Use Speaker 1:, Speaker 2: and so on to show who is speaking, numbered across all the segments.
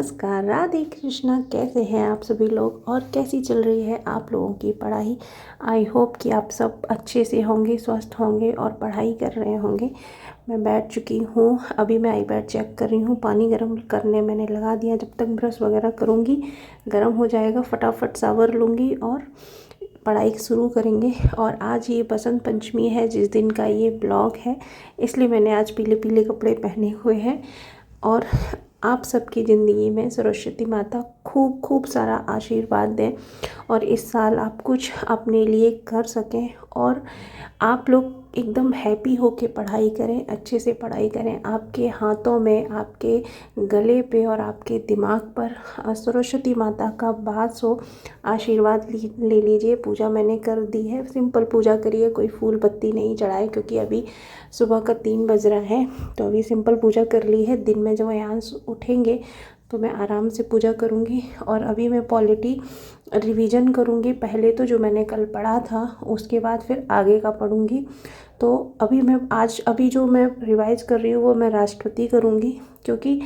Speaker 1: नमस्कार, राधे कृष्णा। कैसे हैं आप सभी लोग और कैसी चल रही है आप लोगों की पढ़ाई। आई होप कि आप सब अच्छे से होंगे, स्वस्थ होंगे और पढ़ाई कर रहे होंगे। मैं बैठ चुकी हूँ, अभी मैं आईपैड चेक कर रही हूँ। पानी गर्म करने मैंने लगा दिया, जब तक ब्रश वगैरह करूँगी गर्म हो जाएगा, फटाफट सावर लूँगी और पढ़ाई शुरू करेंगे। और आज ये बसंत पंचमी है, जिस दिन का ये ब्लॉग है, इसलिए मैंने आज पीले पीले कपड़े पहने हुए हैं। और आप सबकी ज़िंदगी में सरस्वती माता खूब खूब सारा आशीर्वाद दें और इस साल आप कुछ अपने लिए कर सकें और आप लोग एकदम हैप्पी होके पढ़ाई करें, अच्छे से पढ़ाई करें। आपके हाथों में, आपके गले पे और आपके दिमाग पर सरस्वती माता का वास हो। आशीर्वाद ले लीजिए। पूजा मैंने कर दी है, सिंपल पूजा करिए, कोई फूल पत्ती नहीं चढ़ाए क्योंकि अभी सुबह का 3 बज रहा है। तो अभी सिंपल पूजा कर ली है। दिन में जब अयांश उठेंगे तो मैं आराम से पूजा करूँगी। और अभी मैं पॉलिटी रिवीजन करूँगी। पहले तो जो मैंने कल पढ़ा था उसके बाद फिर आगे का पढ़ूँगी। तो अभी जो मैं रिवाइज़ कर रही हूँ वो मैं राष्ट्रपति करूँगी, क्योंकि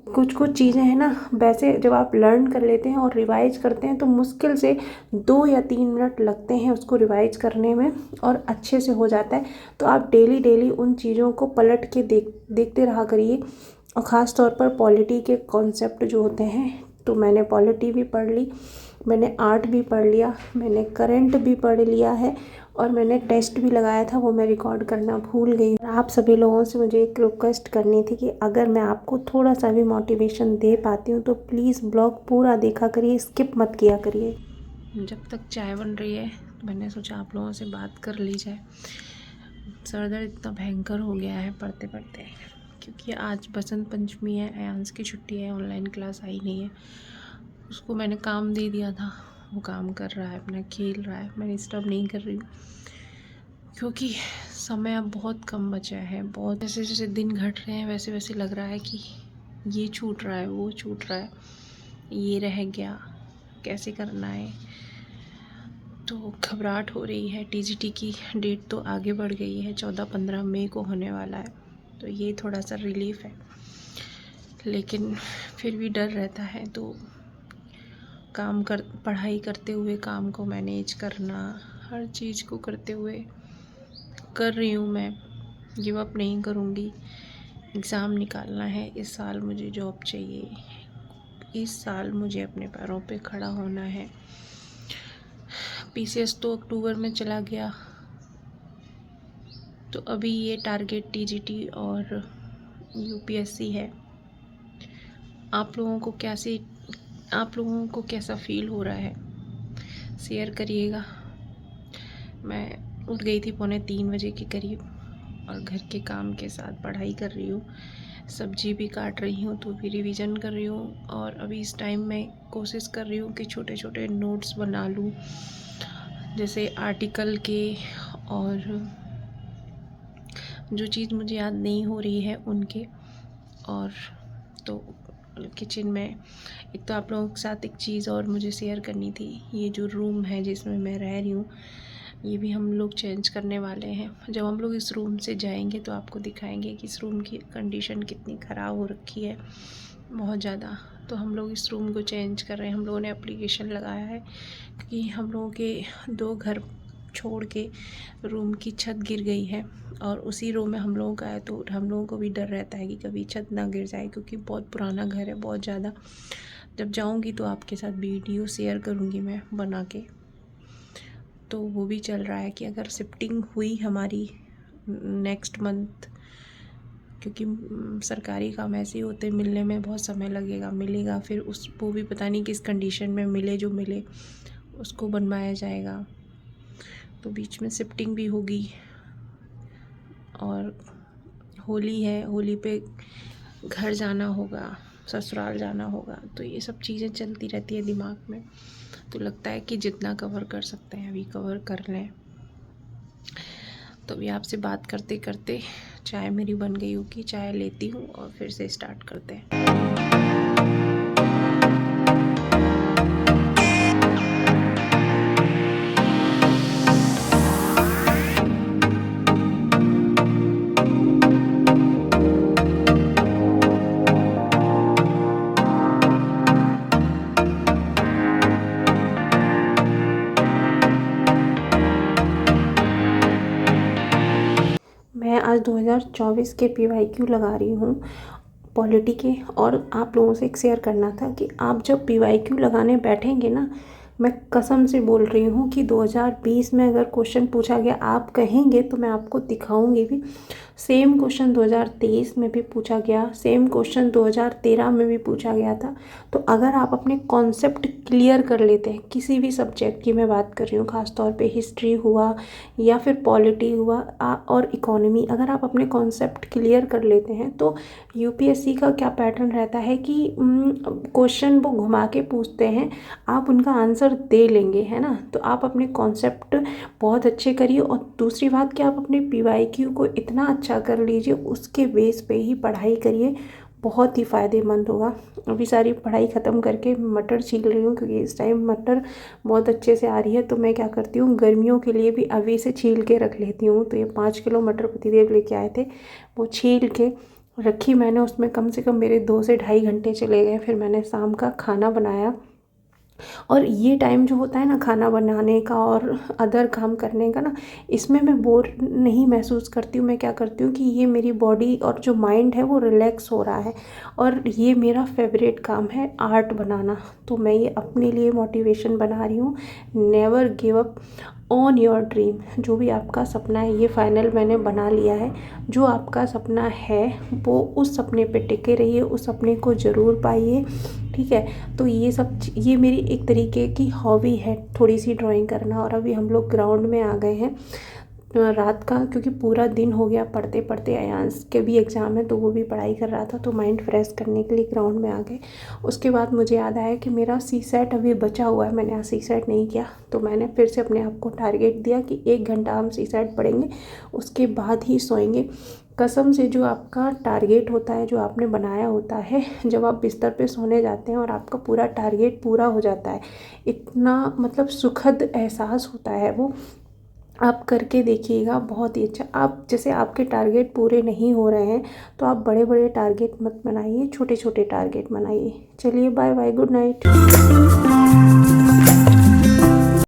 Speaker 1: कुछ कुछ चीज़ें हैं ना, वैसे जब आप लर्न कर लेते हैं और रिवाइज़ करते हैं तो मुश्किल से 2 या 3 मिनट लगते हैं उसको रिवाइज़ करने में और अच्छे से हो जाता है। तो आप डेली डेली उन चीज़ों को पलट के देखते रहा करिए। और ख़ास तौर पर पॉलिटी के कॉन्सेप्ट जो होते हैं, तो मैंने पॉलिटी भी पढ़ ली, मैंने आर्ट भी पढ़ लिया, मैंने करंट भी पढ़ लिया है और मैंने टेस्ट भी लगाया था, वो मैं रिकॉर्ड करना भूल गई। आप सभी लोगों से मुझे एक रिक्वेस्ट करनी थी कि अगर मैं आपको थोड़ा सा भी मोटिवेशन दे पाती हूँ तो प्लीज़ ब्लॉग पूरा देखा करिए, स्किप मत किया करिए। जब तक चाय बन रही है तो मैंने सोचा आप लोगों से बात कर ली जाए। सर दर्द इतना भयंकर हो गया है पढ़ते पढ़ते, क्योंकि आज बसंत पंचमी है, अयांश की छुट्टी है, ऑनलाइन क्लास आई नहीं है। उसको मैंने काम दे दिया था, वो काम कर रहा है, अपना खेल रहा है, मैं डिस्टर्ब नहीं कर रही हूँ क्योंकि समय अब बहुत कम बचा है। बहुत जैसे जैसे दिन घट रहे हैं वैसे वैसे लग रहा है कि ये छूट रहा है, वो छूट रहा है, ये रह गया, कैसे करना है। तो घबराहट हो रही है। टीजीटी की डेट तो आगे बढ़ गई है, 14-15 मई को होने वाला है, तो ये थोड़ा सा रिलीफ है, लेकिन फिर भी डर रहता है। तो पढ़ाई करते हुए काम को मैनेज करना, हर चीज़ को करते हुए कर रही हूँ। मैं गिव अप नहीं करूँगी। एग्ज़ाम निकालना है इस साल, मुझे जॉब चाहिए, इस साल मुझे अपने पैरों पे खड़ा होना है। पीसीएस तो अक्टूबर में चला गया, तो अभी ये टारगेट टीजीटी और यूपीएससी है। आप लोगों को कैसा फील हो रहा है शेयर करिएगा। मैं उठ गई थी 2:45 बजे के करीब और घर के काम के साथ पढ़ाई कर रही हूँ, सब्जी भी काट रही हूँ, तो भी रिवीजन कर रही हूँ। और अभी इस टाइम मैं कोशिश कर रही हूँ कि छोटे छोटे नोट्स बना लूँ, जैसे आर्टिकल के, और जो चीज़ मुझे याद नहीं हो रही है उनके। और तो किचन में एक तो आप लोगों के साथ एक चीज़ और मुझे शेयर करनी थी। ये जो रूम है जिसमें मैं रह रही हूँ, ये भी हम लोग चेंज करने वाले हैं। जब हम लोग इस रूम से जाएंगे तो आपको दिखाएंगे कि इस रूम की कंडीशन कितनी ख़राब हो रखी है, बहुत ज़्यादा। तो हम लोग इस रूम को चेंज कर रहे हैं। हम लोगों ने एप्लीकेशन लगाया है क्योंकि हम लोगों के 2 घर छोड़ के रूम की छत गिर गई है और उसी रो में हम लोगों का है, तो हम लोगों को भी डर रहता है कि कभी छत ना गिर जाए, क्योंकि बहुत पुराना घर है, बहुत ज़्यादा। जब जाऊंगी तो आपके साथ वीडियो शेयर करूंगी मैं बना के। तो वो भी चल रहा है कि अगर शिफ्टिंग हुई हमारी नेक्स्ट मंथ, क्योंकि सरकारी काम ऐसे ही होते, मिलने में बहुत समय लगेगा, मिलेगा फिर वो भी पता नहीं किस कंडीशन में मिले, जो मिले उसको बनवाया जाएगा। तो बीच में शिफ्टिंग भी होगी और होली है, होली पे घर जाना होगा, ससुराल जाना होगा, तो ये सब चीज़ें चलती रहती है दिमाग में। तो लगता है कि जितना कवर कर सकते हैं अभी कवर कर लें। तो अभी आपसे बात करते करते चाय मेरी बन गई होगी, चाय लेती हूँ और फिर से स्टार्ट करते हैं। 2024 के PYQ लगा रही हूँ पॉलिटी के। और आप लोगों से एक शेयर करना था कि आप जब PYQ लगाने बैठेंगे ना, मैं कसम से बोल रही हूँ कि 2020 में अगर क्वेश्चन पूछा गया, आप कहेंगे तो मैं आपको दिखाऊंगी भी। सेम क्वेश्चन 2023 में भी पूछा गया, सेम क्वेश्चन 2013 में भी पूछा गया था। तो अगर आप अपने कॉन्सेप्ट क्लियर कर लेते हैं, किसी भी सब्जेक्ट की मैं बात कर रही हूँ, ख़ास तौर पे हिस्ट्री हुआ या फिर पॉलिटी हुआ और इकोनॉमी, अगर आप अपने कॉन्सेप्ट क्लियर कर लेते हैं तो यूपीएससी का क्या पैटर्न रहता है कि क्वेश्चन वो घुमा के पूछते हैं, आप उनका आंसर दे लेंगे, है ना। तो आप अपने कॉन्सेप्ट बहुत अच्छे करिए। और दूसरी बात कि आप अपने PYQ को इतना अच्छा कर लीजिए, उसके बेस पे ही पढ़ाई करिए, बहुत ही फ़ायदेमंद होगा। अभी सारी पढ़ाई ख़त्म करके मटर छील रही हूँ, क्योंकि इस टाइम मटर बहुत अच्छे से आ रही है। तो मैं क्या करती हूँ, गर्मियों के लिए भी अभी से छील के रख लेती हूँ। तो ये 5 किलो मटर पतिदेव लेके आए थे, वो छील के रखी मैंने। उसमें कम से कम मेरे 2 से ढाई घंटे चले गए। फिर मैंने शाम का खाना बनाया। और ये टाइम जो होता है ना खाना बनाने का और अदर काम करने का ना, इसमें मैं बोर नहीं महसूस करती हूँ। मैं क्या करती हूँ कि ये मेरी बॉडी और जो माइंड है वो रिलैक्स हो रहा है। और ये मेरा फेवरेट काम है, आर्ट बनाना। तो मैं ये अपने लिए मोटिवेशन बना रही हूँ, never give up on your dream. जो भी आपका सपना है, ये फाइनल मैंने बना लिया है। जो आपका सपना है वो उस सपने पे टिके रहिए, उस सपने को ज़रूर पाइए, ठीक है। तो ये मेरी एक तरीके की हॉबी है, थोड़ी सी ड्राइंग करना। और अभी हम लोग ग्राउंड में आ गए हैं रात का, क्योंकि पूरा दिन हो गया पढ़ते पढ़ते। अयांश के भी एग्ज़ाम है तो वो भी पढ़ाई कर रहा था, तो माइंड फ्रेश करने के लिए ग्राउंड में आ गए। उसके बाद मुझे याद आया कि मेरा CSAT अभी बचा हुआ है, मैंने आज CSAT नहीं किया। तो मैंने फिर से अपने आप को टारगेट दिया कि 1 घंटा हम CSAT पढ़ेंगे, उसके बाद ही सोएंगे। कसम से, जो आपका टारगेट होता है, जो आपने बनाया होता है, जब आप बिस्तर पे सोने जाते हैं और आपका पूरा टारगेट पूरा हो जाता है, इतना मतलब सुखद एहसास होता है वो। आप करके देखिएगा, बहुत ही अच्छा। आप जैसे आपके टारगेट पूरे नहीं हो रहे हैं तो आप बड़े बड़े टारगेट मत बनाइए, छोटे छोटे टारगेट बनाइए। चलिए बाय बाय, गुड नाइट।